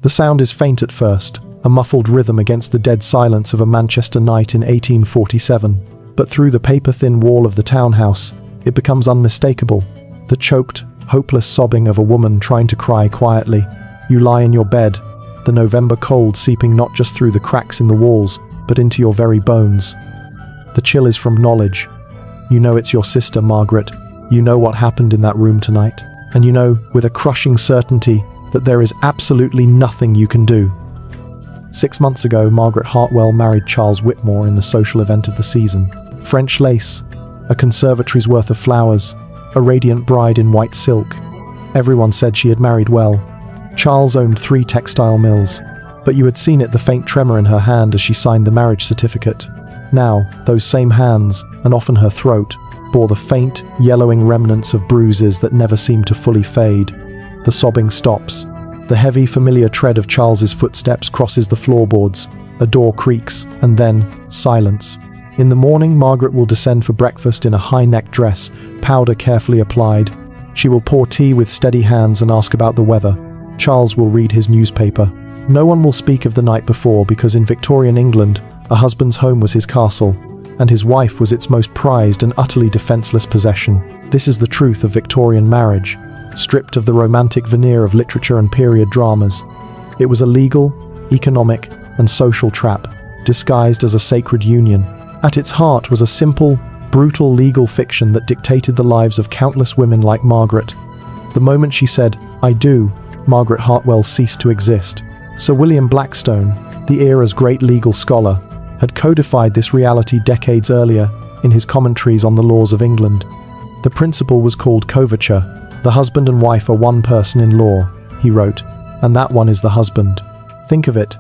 The sound is faint at first, a muffled rhythm against the dead silence of a Manchester night in 1847. But through the paper-thin wall of the townhouse, it becomes unmistakable. The choked, hopeless sobbing of a woman trying to cry quietly. You lie in your bed, the November cold seeping not just through the cracks in the walls, but into your very bones. The chill is from knowledge. You know it's your sister, Margaret. You know what happened in that room tonight. And you know, with a crushing certainty, that there is absolutely nothing you can do. 6 months ago, Margaret Hartwell married Charles Whitmore in the social event of the season. French lace, a conservatory's worth of flowers, a radiant bride in white silk. Everyone said she had married well. Charles owned 3 textile mills, but you had seen it, the faint tremor in her hand as she signed the marriage certificate. Now, those same hands, and often her throat, bore the faint, yellowing remnants of bruises that never seemed to fully fade. The sobbing stops. The heavy, familiar tread of Charles's footsteps crosses the floorboards. A door creaks, and then, silence. In the morning, Margaret will descend for breakfast in a high-necked dress, powder carefully applied. She will pour tea with steady hands and ask about the weather. Charles will read his newspaper. No one will speak of the night before because in Victorian England, a husband's home was his castle, and his wife was its most prized and utterly defenseless possession. This is the truth of Victorian marriage, stripped of the romantic veneer of literature and period dramas. It was a legal, economic, and social trap, disguised as a sacred union. At its heart was a simple, brutal legal fiction that dictated the lives of countless women like Margaret. The moment she said, "I do," Margaret Hartwell ceased to exist. Sir William Blackstone, the era's great legal scholar, had codified this reality decades earlier in his commentaries on the laws of England. The principle was called coverture. The husband and wife are one person in law, he wrote, and that one is the husband. Think of it.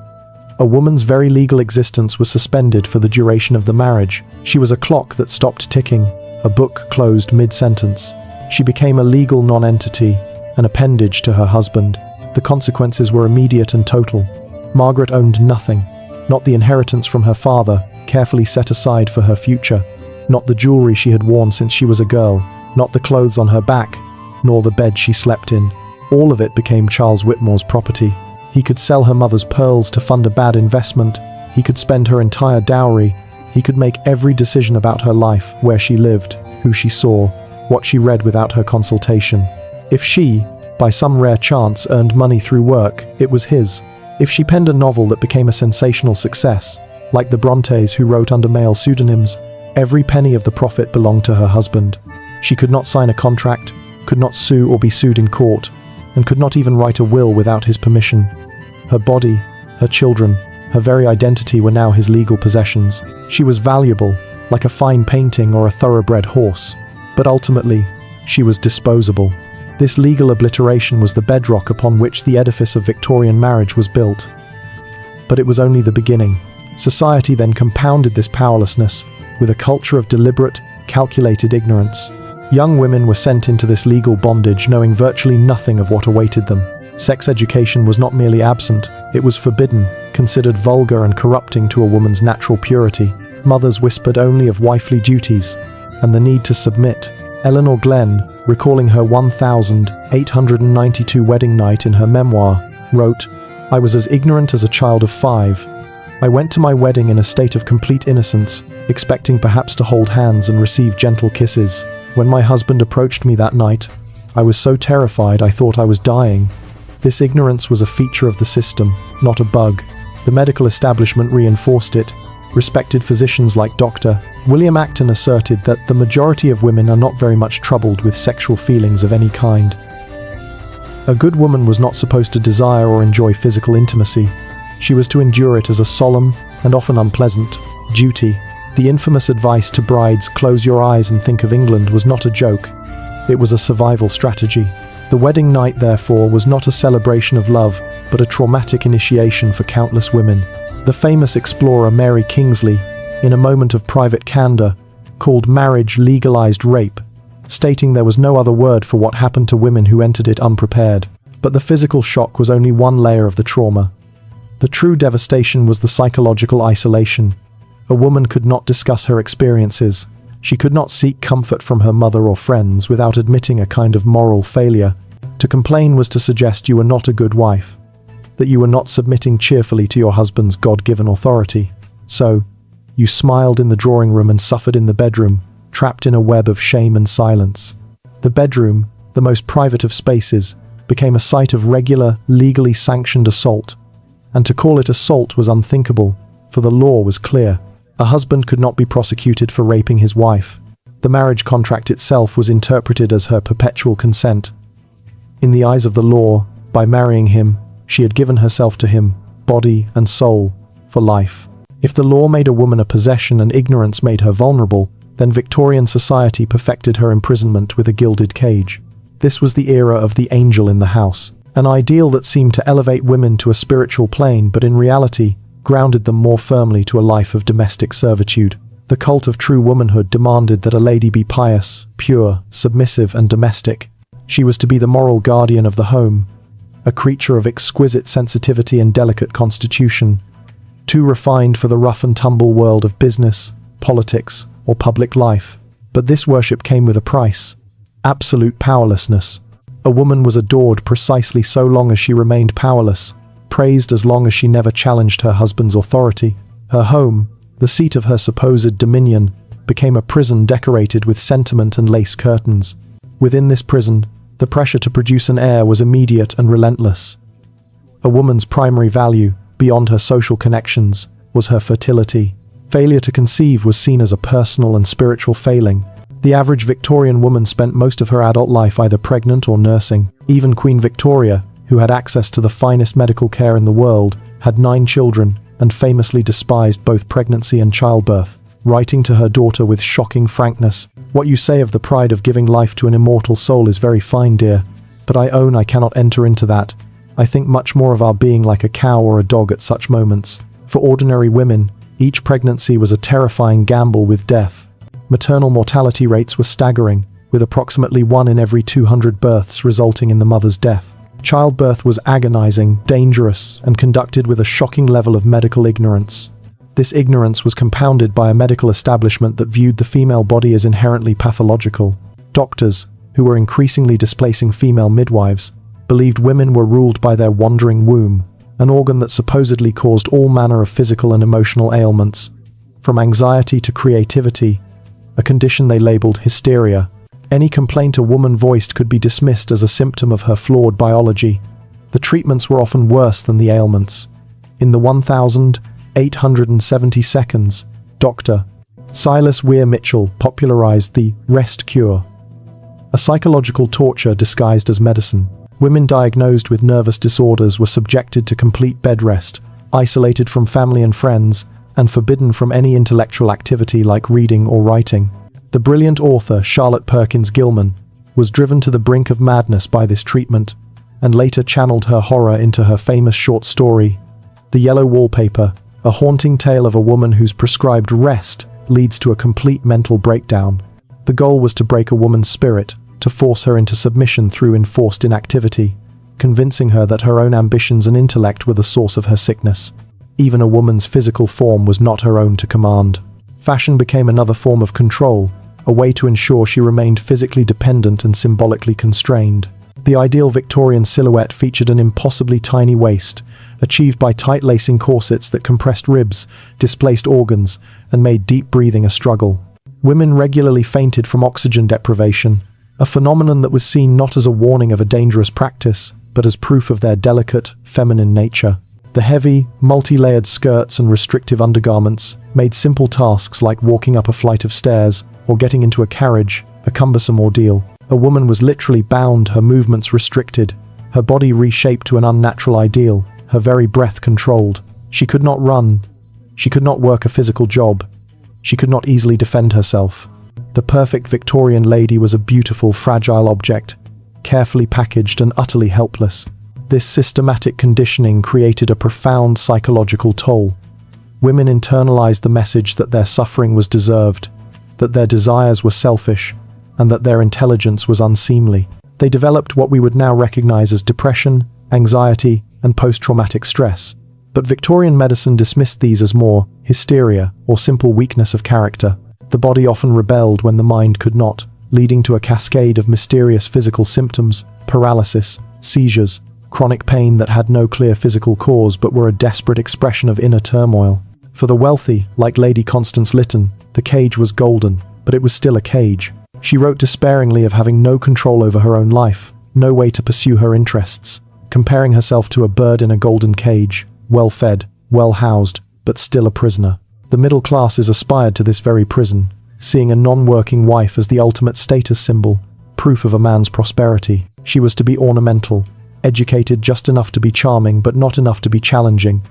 A woman's very legal existence was suspended for the duration of the marriage. She was a clock that stopped ticking, a book closed mid-sentence. She became a legal non-entity, an appendage to her husband. The consequences were immediate and total. Margaret owned nothing, not the inheritance from her father, carefully set aside for her future, not the jewelry she had worn since she was a girl, not the clothes on her back, nor the bed she slept in. All of it became Charles Whitmore's property. He could sell her mother's pearls to fund a bad investment. He could spend her entire dowry. He could make every decision about her life, where she lived, who she saw, what she read without her consultation. If she, by some rare chance, earned money through work, it was his. If she penned a novel that became a sensational success, like the Brontes who wrote under male pseudonyms, every penny of the profit belonged to her husband. She could not sign a contract, could not sue or be sued in court, and could not even write a will without his permission. Her body, her children, her very identity were now his legal possessions. She was valuable, like a fine painting or a thoroughbred horse. But ultimately, she was disposable. This legal obliteration was the bedrock upon which the edifice of Victorian marriage was built. But it was only the beginning. Society then compounded this powerlessness with a culture of deliberate, calculated ignorance. Young women were sent into this legal bondage knowing virtually nothing of what awaited them. Sex education was not merely absent, it was forbidden, considered vulgar and corrupting to a woman's natural purity. Mothers whispered only of wifely duties and the need to submit. Eleanor Glenn, recalling her 1892 wedding night in her memoir, wrote, "I was as ignorant as a child of 5. I went to my wedding in a state of complete innocence, expecting perhaps to hold hands and receive gentle kisses. When my husband approached me that night, I was so terrified I thought I was dying." This ignorance was a feature of the system, not a bug. The medical establishment reinforced it. Respected physicians like Dr. William Acton asserted that the majority of women are not very much troubled with sexual feelings of any kind. A good woman was not supposed to desire or enjoy physical intimacy. She was to endure it as a solemn, and often unpleasant, duty. The infamous advice to brides, "Close your eyes and think of England," was not a joke. It was a survival strategy. The wedding night, therefore, was not a celebration of love, but a traumatic initiation for countless women. The famous explorer Mary Kingsley, in a moment of private candor, called marriage legalized rape, stating there was no other word for what happened to women who entered it unprepared. But the physical shock was only one layer of the trauma. The true devastation was the psychological isolation. A woman could not discuss her experiences. She could not seek comfort from her mother or friends without admitting a kind of moral failure. To complain was to suggest you were not a good wife. that you were not submitting cheerfully to your husband's God-given authority. So, you smiled in the drawing room and suffered in the bedroom, trapped in a web of shame and silence. The bedroom, the most private of spaces, became a site of regular, legally sanctioned assault. And to call it assault was unthinkable, for the law was clear. A husband could not be prosecuted for raping his wife. The marriage contract itself was interpreted as her perpetual consent. In the eyes of the law, by marrying him, she had given herself to him, body and soul, for life. If the law made a woman a possession and ignorance made her vulnerable, then Victorian society perfected her imprisonment with a gilded cage. This was the era of the angel in the house, an ideal that seemed to elevate women to a spiritual plane but in reality grounded them more firmly to a life of domestic servitude. The cult of true womanhood demanded that a lady be pious, pure, submissive and domestic. She was to be the moral guardian of the home, a creature of exquisite sensitivity and delicate constitution, too refined for the rough and tumble world of business, politics, or public life. But this worship came with a price: absolute powerlessness. A woman was adored precisely so long as she remained powerless, praised as long as she never challenged her husband's authority. Her home, the seat of her supposed dominion, became a prison decorated with sentiment and lace curtains. Within this prison, the pressure to produce an heir was immediate and relentless. A woman's primary value, beyond her social connections, was her fertility. Failure to conceive was seen as a personal and spiritual failing. The average Victorian woman spent most of her adult life either pregnant or nursing. Even Queen Victoria, who had access to the finest medical care in the world, had 9 children and famously despised both pregnancy and childbirth. Writing to her daughter with shocking frankness, "What you say of the pride of giving life to an immortal soul is very fine, dear, but I own I cannot enter into that. I think much more of our being like a cow or a dog at such moments." For ordinary women, each pregnancy was a terrifying gamble with death. Maternal mortality rates were staggering, with approximately 1 in every 200 births resulting in the mother's death. Childbirth was agonizing, dangerous, and conducted with a shocking level of medical ignorance. This ignorance was compounded by a medical establishment that viewed the female body as inherently pathological. Doctors, who were increasingly displacing female midwives, believed women were ruled by their wandering womb, an organ that supposedly caused all manner of physical and emotional ailments, from anxiety to creativity, a condition they labeled hysteria. Any complaint a woman voiced could be dismissed as a symptom of her flawed biology. The treatments were often worse than the ailments. In the 1870 seconds, Dr. Silas Weir Mitchell popularized the rest cure, a psychological torture disguised as medicine. Women diagnosed with nervous disorders were subjected to complete bed rest, isolated from family and friends, and forbidden from any intellectual activity like reading or writing. The brilliant author Charlotte Perkins Gilman was driven to the brink of madness by this treatment, and later channeled her horror into her famous short story, The Yellow Wallpaper, a haunting tale of a woman whose prescribed rest leads to a complete mental breakdown. The goal was to break a woman's spirit, to force her into submission through enforced inactivity, convincing her that her own ambitions and intellect were the source of her sickness. Even a woman's physical form was not her own to command. Fashion became another form of control, a way to ensure she remained physically dependent and symbolically constrained. The ideal Victorian silhouette featured an impossibly tiny waist, achieved by tight lacing corsets that compressed ribs, displaced organs, and made deep breathing a struggle. Women regularly fainted from oxygen deprivation, a phenomenon that was seen not as a warning of a dangerous practice, but as proof of their delicate, feminine nature. The heavy, multi-layered skirts and restrictive undergarments made simple tasks like walking up a flight of stairs or getting into a carriage a cumbersome ordeal. A woman was literally bound, her movements restricted, her body reshaped to an unnatural ideal, her very breath controlled. She could not run. She could not work a physical job. She could not easily defend herself. The perfect Victorian lady was a beautiful, fragile object, carefully packaged and utterly helpless. This systematic conditioning created a profound psychological toll. Women internalized the message that their suffering was deserved, that their desires were selfish, and that their intelligence was unseemly. They developed what we would now recognize as depression, anxiety, and post-traumatic stress. But Victorian medicine dismissed these as more hysteria or simple weakness of character. The body often rebelled when the mind could not, leading to a cascade of mysterious physical symptoms, paralysis, seizures, chronic pain that had no clear physical cause but were a desperate expression of inner turmoil. For the wealthy, like Lady Constance Lytton, the cage was golden, but it was still a cage. She wrote despairingly of having no control over her own life, no way to pursue her interests, comparing herself to a bird in a golden cage, well-fed, well-housed, but still a prisoner. The middle classes aspired to this very prison, seeing a non-working wife as the ultimate status symbol, proof of a man's prosperity. She was to be ornamental, educated just enough to be charming but not enough to be challenging,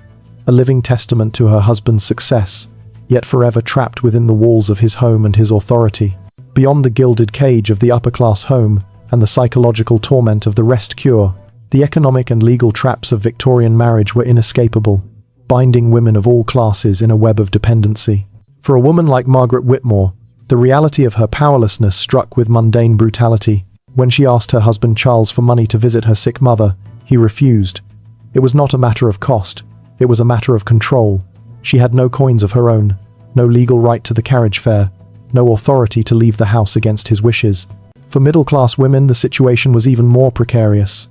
a living testament to her husband's success, yet forever trapped within the walls of his home and his authority. Beyond the gilded cage of the upper-class home and the psychological torment of the rest cure, the economic and legal traps of Victorian marriage were inescapable, binding women of all classes in a web of dependency. For a woman like Margaret Whitmore, the reality of her powerlessness struck with mundane brutality. When she asked her husband Charles for money to visit her sick mother, he refused. It was not a matter of cost, it was a matter of control. She had no coins of her own, no legal right to the carriage fare, no authority to leave the house against his wishes. For middle-class women, the situation was even more precarious.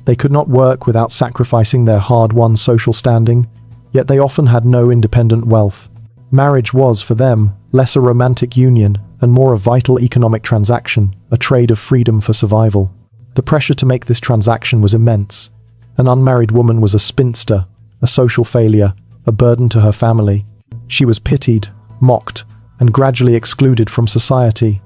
They could not work without sacrificing their hard-won social standing, yet they often had no independent wealth. Marriage was, for them, less a romantic union and more a vital economic transaction, a trade of freedom for survival. The pressure to make this transaction was immense. An unmarried woman was a spinster, a social failure, a burden to her family. She was pitied, mocked, and gradually excluded from society.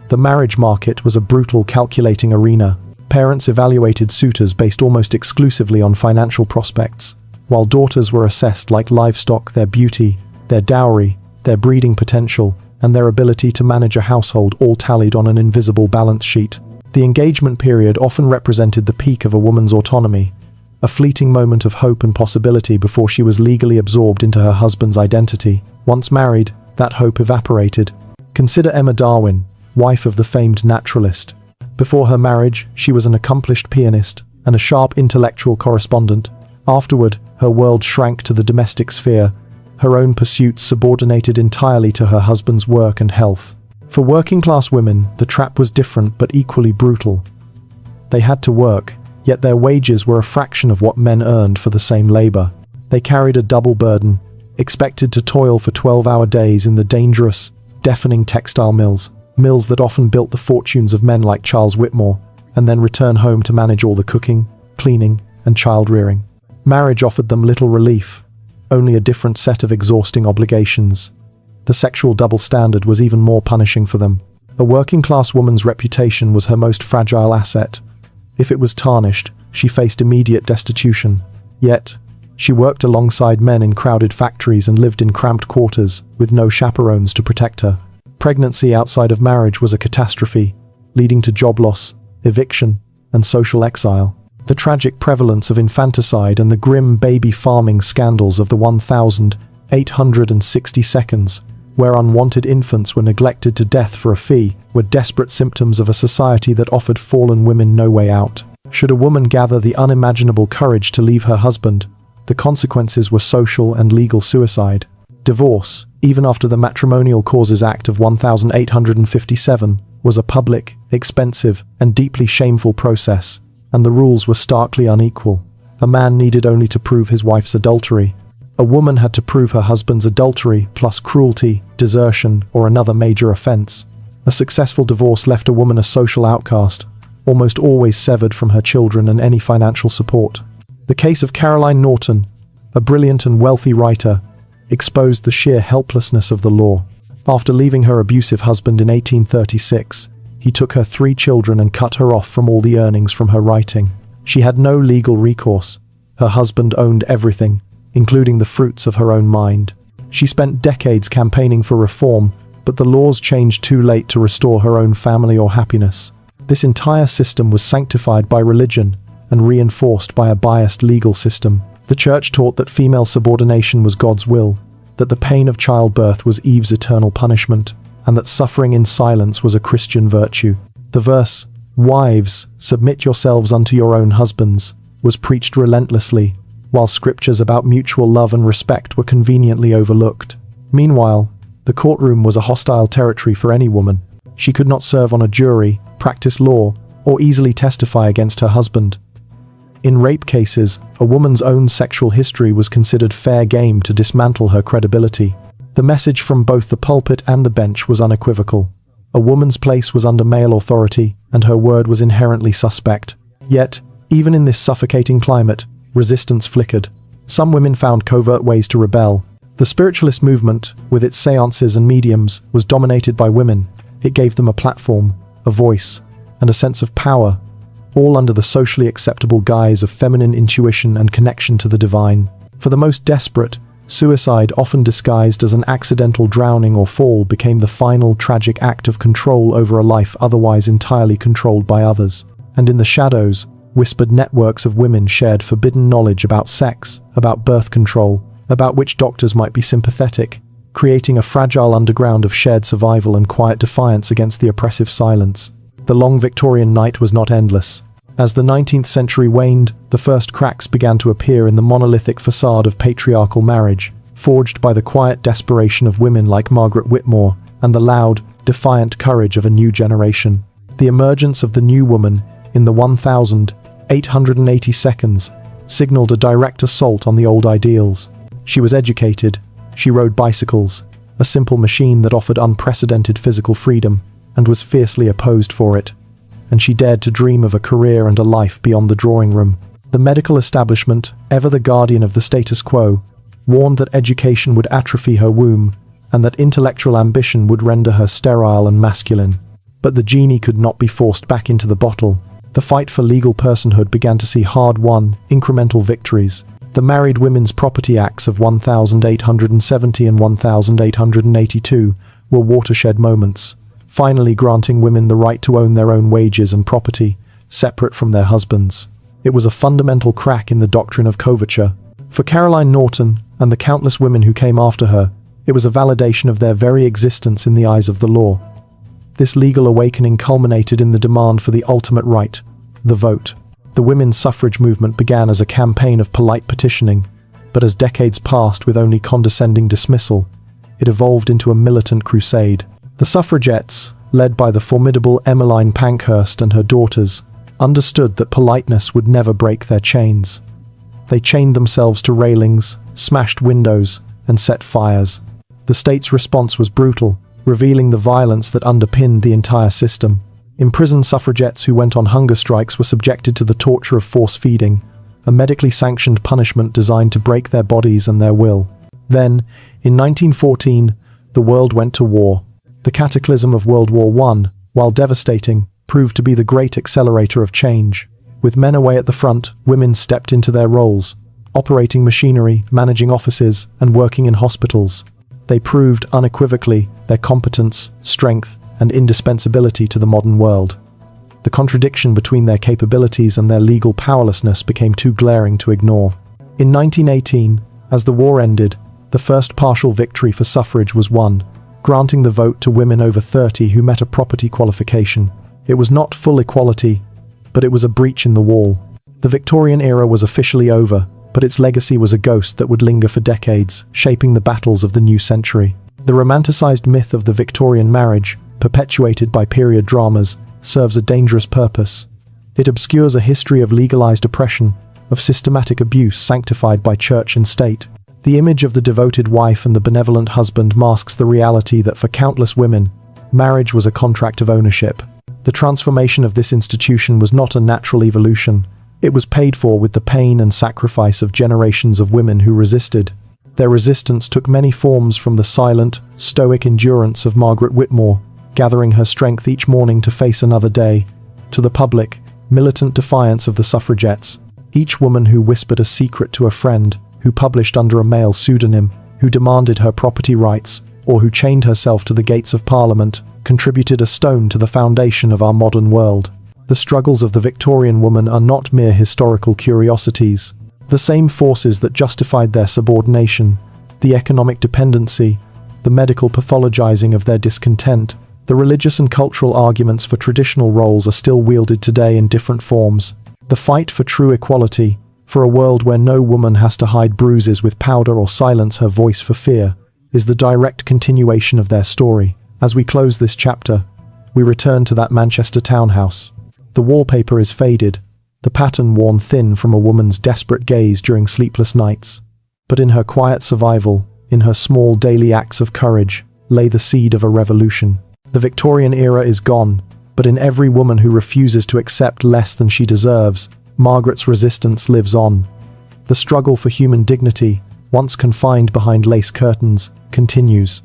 The marriage market was a brutal, calculating arena. Parents evaluated suitors based almost exclusively on financial prospects, while daughters were assessed like livestock, their beauty, their dowry, their breeding potential, and their ability to manage a household all tallied on an invisible balance sheet. The engagement period often represented the peak of a woman's autonomy, a fleeting moment of hope and possibility before she was legally absorbed into her husband's identity. Once married, that hope evaporated. Consider Emma Darwin, wife of the famed naturalist. Before her marriage, she was an accomplished pianist and a sharp intellectual correspondent. Afterward, her world shrank to the domestic sphere, her own pursuits subordinated entirely to her husband's work and health. For working-class women, the trap was different but equally brutal. They had to work, yet their wages were a fraction of what men earned for the same labor. They carried a double burden, expected to toil for 12-hour days in the dangerous, deafening textile mills that often built the fortunes of men like Charles Whitmore, and then return home to manage all the cooking, cleaning, and child-rearing. Marriage offered them little relief, only a different set of exhausting obligations. The sexual double standard was even more punishing for them. A working-class woman's reputation was her most fragile asset. If it was tarnished, she faced immediate destitution. Yet, she worked alongside men in crowded factories and lived in cramped quarters, with no chaperones to protect her. Pregnancy outside of marriage was a catastrophe, leading to job loss, eviction, and social exile. The tragic prevalence of infanticide and the grim baby farming scandals of the 1,860 seconds, where unwanted infants were neglected to death for a fee, were desperate symptoms of a society that offered fallen women no way out. Should a woman gather the unimaginable courage to leave her husband, the consequences were social and legal suicide. Divorce, even after the Matrimonial Causes Act of 1857, was a public, expensive, and deeply shameful process, and the rules were starkly unequal. A man needed only to prove his wife's adultery. A woman had to prove her husband's adultery, plus cruelty, desertion, or another major offense. A successful divorce left a woman a social outcast, almost always severed from her children and any financial support. The case of Caroline Norton, a brilliant and wealthy writer, exposed the sheer helplessness of the law. After leaving her abusive husband in 1836, he took her 3 children and cut her off from all the earnings from her writing. She had no legal recourse. Her husband owned everything, including the fruits of her own mind. She spent decades campaigning for reform, but the laws changed too late to restore her own family or happiness. This entire system was sanctified by religion and reinforced by a biased legal system. The church taught that female subordination was God's will, that the pain of childbirth was Eve's eternal punishment, and that suffering in silence was a Christian virtue. The verse, "Wives, submit yourselves unto your own husbands," was preached relentlessly, while scriptures about mutual love and respect were conveniently overlooked. Meanwhile, the courtroom was a hostile territory for any woman. She could not serve on a jury, practice law, or easily testify against her husband. In rape cases, a woman's own sexual history was considered fair game to dismantle her credibility. The message from both the pulpit and the bench was unequivocal. A woman's place was under male authority, and her word was inherently suspect. Yet, even in this suffocating climate, resistance flickered. Some women found covert ways to rebel. The spiritualist movement, with its seances and mediums, was dominated by women. It gave them a platform, a voice, and a sense of power, all under the socially acceptable guise of feminine intuition and connection to the divine. For the most desperate, suicide, often disguised as an accidental drowning or fall, became the final tragic act of control over a life otherwise entirely controlled by others. And in the shadows, whispered networks of women shared forbidden knowledge about sex, about birth control, about which doctors might be sympathetic, creating a fragile underground of shared survival and quiet defiance against the oppressive silence. The long Victorian night was not endless. As the 19th century waned, the first cracks began to appear in the monolithic facade of patriarchal marriage, forged by the quiet desperation of women like Margaret Whitmore and the loud, defiant courage of a new generation. The emergence of the new woman, in the 1,880 seconds, signaled a direct assault on the old ideals. She was educated, she rode bicycles, a simple machine that offered unprecedented physical freedom, and was fiercely opposed for it. And she dared to dream of a career and a life beyond the drawing room. The medical establishment, ever the guardian of the status quo, warned that education would atrophy her womb, and that intellectual ambition would render her sterile and masculine. But the genie could not be forced back into the bottle. The fight for legal personhood began to see hard-won, incremental victories. The Married Women's Property Acts of 1870 and 1882 were watershed moments, finally granting women the right to own their own wages and property, separate from their husbands. It was a fundamental crack in the doctrine of coverture. For Caroline Norton and the countless women who came after her, it was a validation of their very existence in the eyes of the law. This legal awakening culminated in the demand for the ultimate right, the vote. The women's suffrage movement began as a campaign of polite petitioning, but as decades passed with only condescending dismissal, it evolved into a militant crusade. The suffragettes, led by the formidable Emmeline Pankhurst and her daughters, understood that politeness would never break their chains. They chained themselves to railings, smashed windows, and set fires. The state's response was brutal, revealing the violence that underpinned the entire system. Imprisoned suffragettes who went on hunger strikes were subjected to the torture of force feeding, a medically sanctioned punishment designed to break their bodies and their will. Then, in 1914, the world went to war. The cataclysm of World War I, while devastating, proved to be the great accelerator of change. With men away at the front, women stepped into their roles, operating machinery, managing offices, and working in hospitals. They proved unequivocally their competence, strength, and indispensability to the modern world. The contradiction between their capabilities and their legal powerlessness became too glaring to ignore. In 1918, as the war ended, the first partial victory for suffrage was won, granting the vote to women over 30 who met a property qualification. It was not full equality, but it was a breach in the wall. The Victorian era was officially over, but its legacy was a ghost that would linger for decades, shaping the battles of the new century. The romanticized myth of the Victorian marriage, perpetuated by period dramas, serves a dangerous purpose. It obscures a history of legalized oppression, of systematic abuse sanctified by church and state. The image of the devoted wife and the benevolent husband masks the reality that for countless women, marriage was a contract of ownership. The transformation of this institution was not a natural evolution. It was paid for with the pain and sacrifice of generations of women who resisted. Their resistance took many forms, from the silent, stoic endurance of Margaret Whitmore, gathering her strength each morning to face another day, to the public, militant defiance of the suffragettes, each woman who whispered a secret to a friend, who published under a male pseudonym, who demanded her property rights, or who chained herself to the gates of Parliament, contributed a stone to the foundation of our modern world. The struggles of the Victorian woman are not mere historical curiosities. The same forces that justified their subordination, the economic dependency, the medical pathologizing of their discontent, the religious and cultural arguments for traditional roles are still wielded today in different forms. The fight for true equality, for a world where no woman has to hide bruises with powder or silence her voice for fear, is the direct continuation of their story. As we close this chapter, we return to that Manchester townhouse. The wallpaper is faded, the pattern worn thin from a woman's desperate gaze during sleepless nights. But in her quiet survival, in her small daily acts of courage, lay the seed of a revolution. The Victorian era is gone, but in every woman who refuses to accept less than she deserves, Margaret's resistance lives on. The struggle for human dignity, once confined behind lace curtains, continues.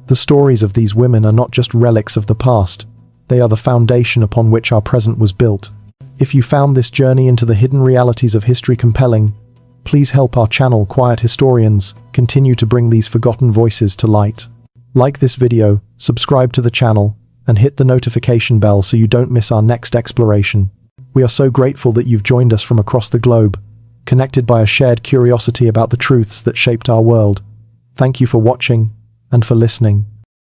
The stories of these women are not just relics of the past, they are the foundation upon which our present was built. If you found this journey into the hidden realities of history compelling, please help our channel, Quiet Historians, continue to bring these forgotten voices to light. Like this video, subscribe to the channel, and hit the notification bell so you don't miss our next exploration. We are so grateful that you've joined us from across the globe, connected by a shared curiosity about the truths that shaped our world. Thank you for watching and for listening.